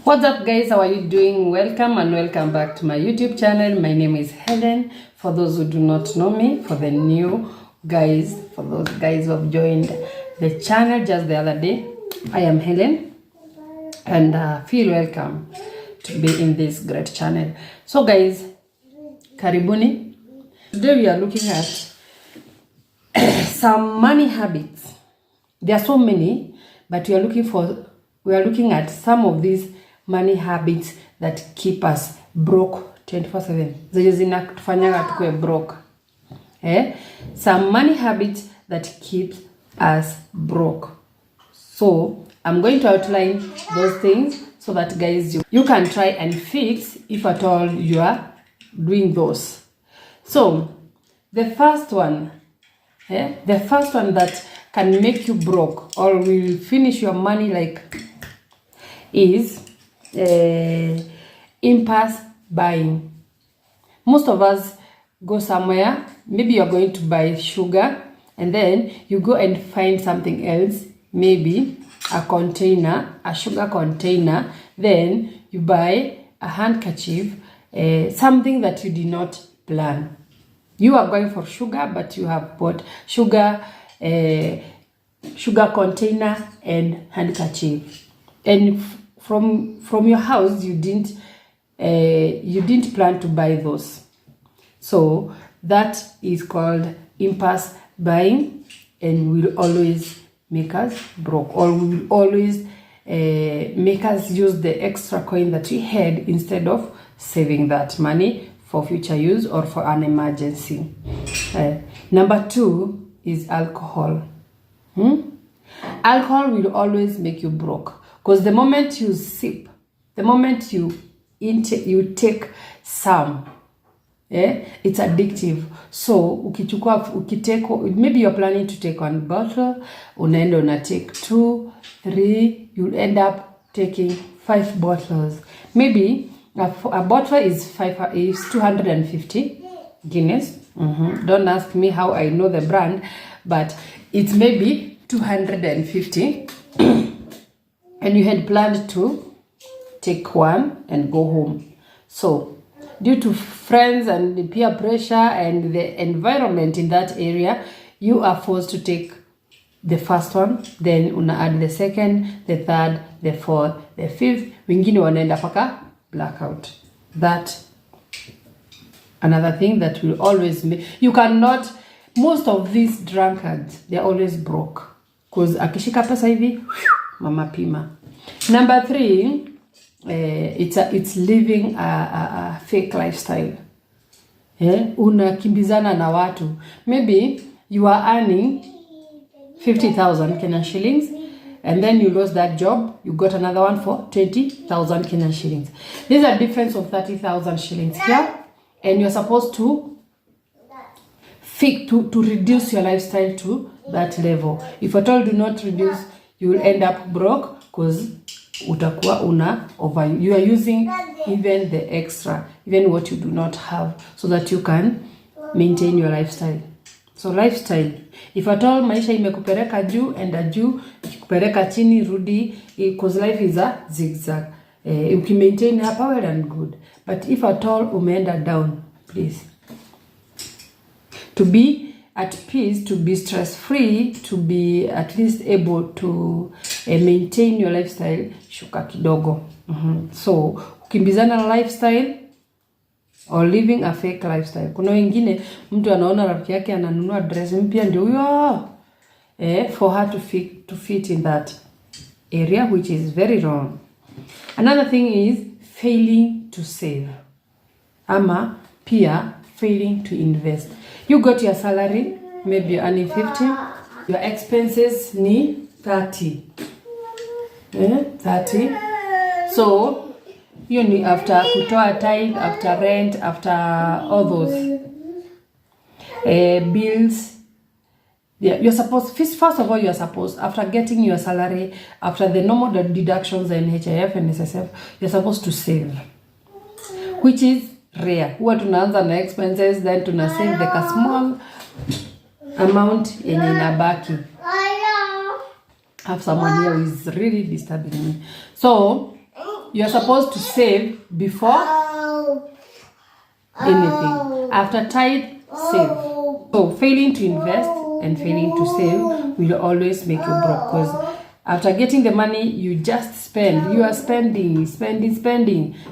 What's up guys, how are you doing? Welcome and welcome back to my YouTube channel. My name is Helen. For those who do not know me, for the new guys, for those guys who have joined the channel just the other day, I am Helen and feel welcome to be in this great channel. So guys, karibuni. Today we are looking at some money habits. There are so many, but we are looking at some of these money habits that keep us broke 24/7. Zenye zinatufanyaga tukue broke. Some money habits that keep us broke. So I'm going to outline those things so that guys you can try and fix if at all you are doing those. So the first one that can make you broke or will finish your money like is impulse buying. Most of us go somewhere, maybe you're going to buy sugar and then you go and find something else, maybe a sugar container, then you buy a handkerchief, something that you did not plan. You are going for sugar, but you have bought sugar container and handkerchief, and from your house you didn't plan to buy those. So that is called impulse buying and will always make us broke, or will always make us use the extra coin that we had instead of saving that money for future use or for an emergency. Number 2 is alcohol. Alcohol will always make you broke, because the moment you sip, the moment you take some, it's addictive. So maybe you're planning to take 1 bottle, unaenda take 2, 3, you'll end up taking 5 bottles. Maybe a bottle is 250 Guinness. Don't ask me how I know the brand, but it's maybe 250 and you had planned to take 1 and go home. So due to friends and the peer pressure and the environment in that area, you are forced to take the first one, then una add the second, the third, the fourth, the fifth, wengine wanaenda paka blackout. That another thing that will always make you cannot. Most of these drunkards, they're always broke, because akishika pesa hivi mama pima. Number 3, it's living a fake lifestyle. Unakimbizana na watu. Maybe you are earning 50,000 Kenyan shillings and then you lost that job, you got another one for 20,000 Kenyan shillings. There's a difference of 30,000 shillings here, and you're supposed to reduce your lifestyle to that level. If at all do not reduce, you will end up broke, because you are using even the extra, even what you do not have, so that you can maintain your lifestyle. So lifestyle, if at all maisha imekupeleka juu, enda juu, ikupeleka chini rudi, because life is a zigzag. You can maintain hapa, well and good, but if at all umeenda down, please, to be at peace, to be stress-free, to be at least able to maintain your lifestyle, shuka kidogo. So ukimbizana na lifestyle or living a fake lifestyle. Kuna wengine mtu anaona rafiki yake ananunua dress mpya ndio huyo, for her to fit in that area, which is very wrong. Another thing is failing to save, ama pia failing to invest. You got your salary, maybe you're earning 50, your expenses ni 30. 30. So you need after kutoa tithe, after rent, after all those bills. Yeah, you're supposed, first of all, you're supposed, after getting your salary, after the normal deductions and HIF and SSF, you're supposed to save, which is rare. Huwa tunaanza na expenses, then tuna save the small amount yenye inabaki. I have someone here who is really disturbing me. So You are supposed to save before anything. After tithe, save. So failing to invest and failing to save will always make you broke, because after getting the money, you just spend. You are spending.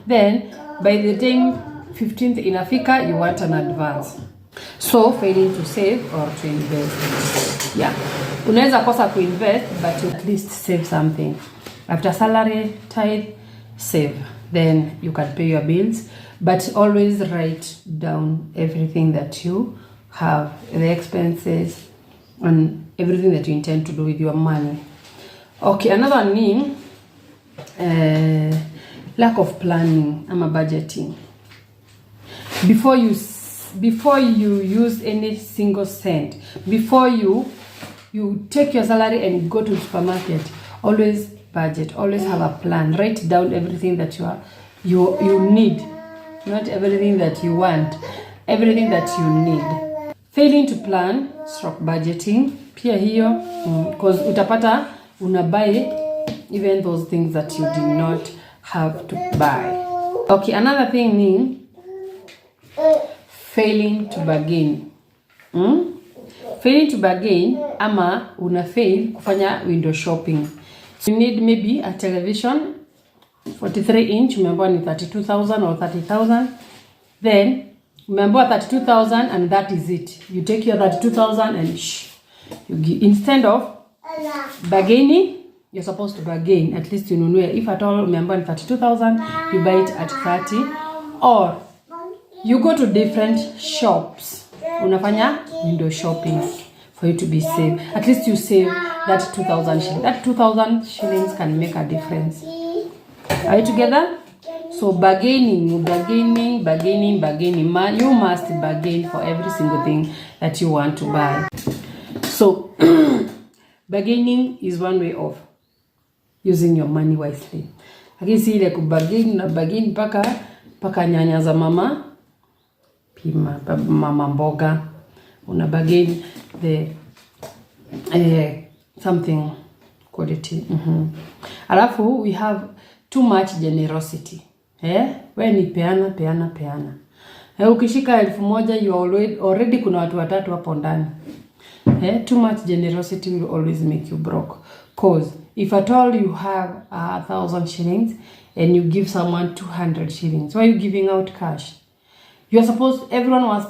Then by the time 15th inafika, you want an advance. So failing to save or to invest. Yeah. Unaweza kosa to invest, but you at least save something. After salary, tithe, save. Then you can pay your bills. But always write down everything that you have, the expenses, and everything that you intend to do with your money. Okay, another one mean lack of planning. I'm a budgeting. Before you use any single cent, before you take your salary and go to the supermarket, always budget. Always have a plan. Write down everything that you need, not everything that you want, everything that you need. Failing to plan, stroke budgeting. Pia hiyo, because utapata unabuy even those things that you did not have to buy. Okay, another thing mean failing to bargain. Failing to bargain, ama una fail kufanya window shopping. So you need maybe a television 43 inch, umeambiwa ni 32,000 or 30,000. Then umeambiwa 32,000 and that is it. You take your 32,000 and you give, instead of bargaining, you're supposed to bargain. At least you know, if at all umeambiwa ni 32,000, you buy it at 30, or you go to different shops. Unafanya window shopping for you to be safe. At least you save that 2,000 shillings. That 2,000 shillings can make a difference. Are you together? So bargaining. You must bargain for every single thing that you want to buy. So bargaining is one way of using your money wisely. Lakini si ile kubargain na bargain paka nyanya za mama pima, mama mboga, una bargain the something quality. Alafu we have too much generosity. We ni peana. Ukishika 1,000, you already kuna watu watatu hapo ndani. Too much generosity will always make you broke. Cause if at all you have 1,000 shillings and you give someone 200 shillings, why are you giving out cash? Everyone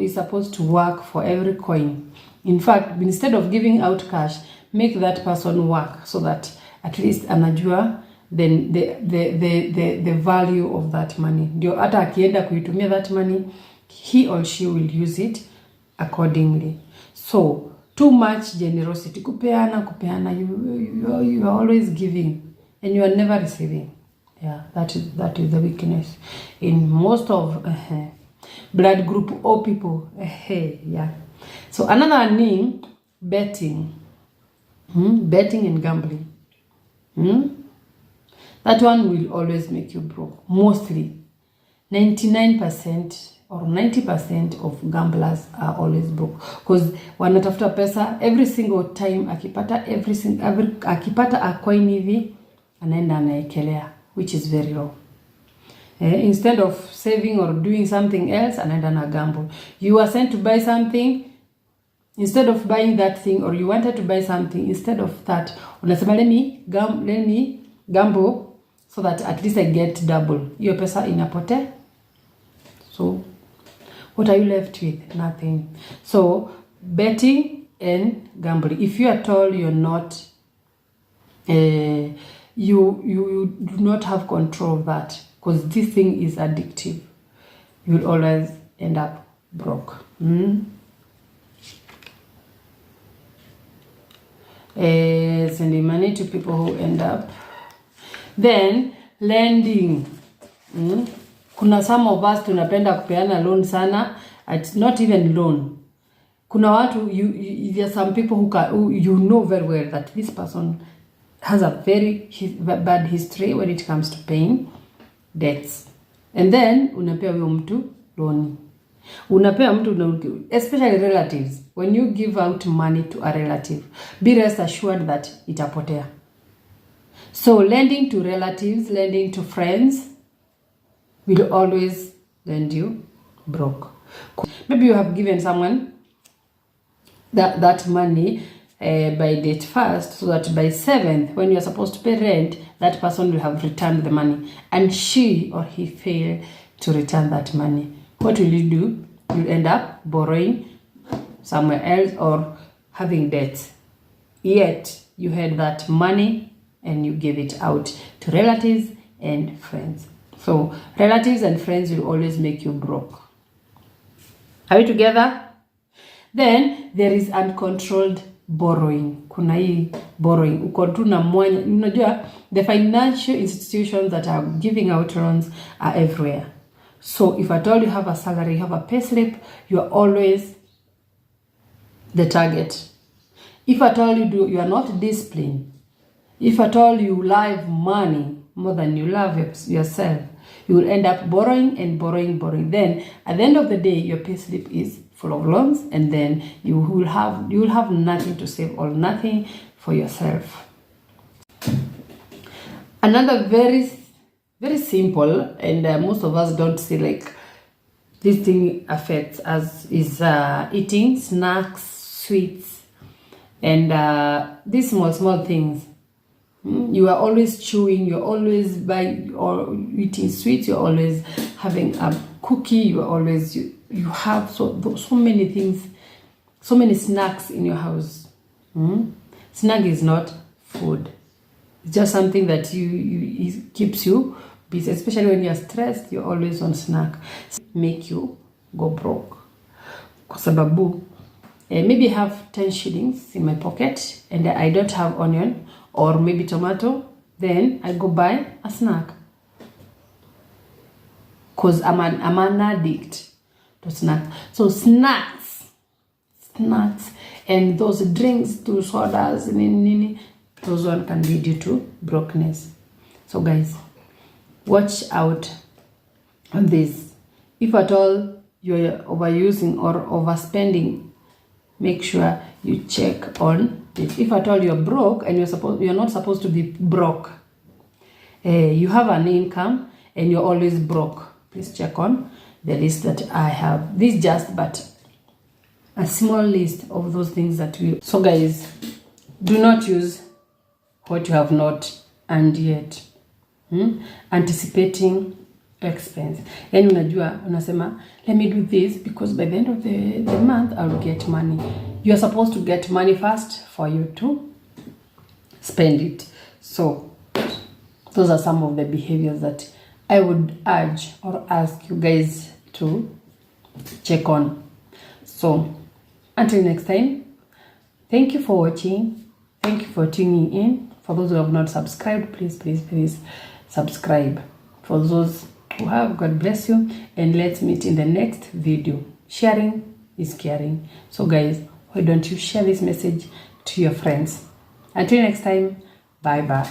is supposed to work for every coin. In fact, instead of giving out cash, make that person work so that at least anajua then the value of that money. Ndio hata akienda kuitumia that money, he or she will use it accordingly. So too much generosity, kupeana, you are always giving and you are never receiving. Yeah, that is the weakness in most of blood group or people. Yeah. So another name, betting. Betting and gambling. That one will always make you broke. Mostly 99% or 90% of gamblers are always broke, because wanatafuta pesa every single time. Akipata a coin hivi anaenda anaekelea, which is very low. Instead of saving or doing something else, anaenda na gamble. You are sent to buy something, instead of buying that thing, or you wanted to buy something, instead of that unasema let me gamble so that at least I get double. Hiyo pesa inapotea. So what are you left with? Nothing. So betting and gambling. If you are told you're not, you do not have control of that, because this thing is addictive, you will always end up broke. Sending money to people who end up. Then lending. Kuna some of us tunapenda kupeana loan sana. It's not even loan. Kuna watu, there are some people who you know very well that this person has a very bad history when it comes to paying debts. And then unapea huyo mtu loan. Unapea mtu, especially relatives. When you give out money to a relative, be rest assured that itapotea. So lending to relatives, lending to friends will always land you broke. Maybe you have given someone that money by date 1st, so that by 7th, when you are supposed to pay rent, that person will have returned the money, and she or he failed to return that money. What will you do? You'll end up borrowing somewhere else or having debts. Yet you had that money and you gave it out to relatives and friends. So relatives and friends will always make you broke. Are we together? Then there is uncontrolled borrowing. Kuna hii borrowing. Uko tu na mwanya. Unajua, the financial institutions that are giving out loans are everywhere. So if at all you have a salary, you have a pay slip, you are always the target. If at all you are not disciplined, if at all you love money more than you love yourself, you will end up borrowing and borrowing. Then at the end of the day, your pay slip is full of loans, and then you will have nothing to save or nothing for yourself. Another very, very simple, and most of us don't see like this thing affects us, is eating snacks, sweets, and these small things. You are always chewing, you're always buying or eating sweets, you're always having a cookie, you are always, you have so many things, so many snacks in your house. Snack is not food. It's just something that it keeps you busy, especially when you're stressed. You're always on snack. Make you go broke. Kwa sababu, maybe I have 10 shillings in my pocket and I don't have onion or maybe tomato, then I go buy a snack. Because I'm an addict to snacks. So snacks, and those drinks, to sodas, those one can lead you to brokenness. So guys, watch out on this. If at all you're overusing or overspending, make sure you check on it. If at all you're broke and you're not supposed to be broke, you have an income and you're always broke, please check on the list that I have. This just but a small list of those things that we. So guys, do not use what you have not earned yet. Anticipating expense. Yani unajua, unasema, let me do this because by the end of the month I will get money. You are supposed to get money first for you to spend it. So those are some of the behaviors that I would urge or ask you guys to check on. So until next time, thank you for watching. Thank you for tuning in. For those who have not subscribed, please subscribe. For those who have, God bless you, and let's meet in the next video. Sharing is caring. So guys, why don't you share this message to your friends? Until next time, bye bye.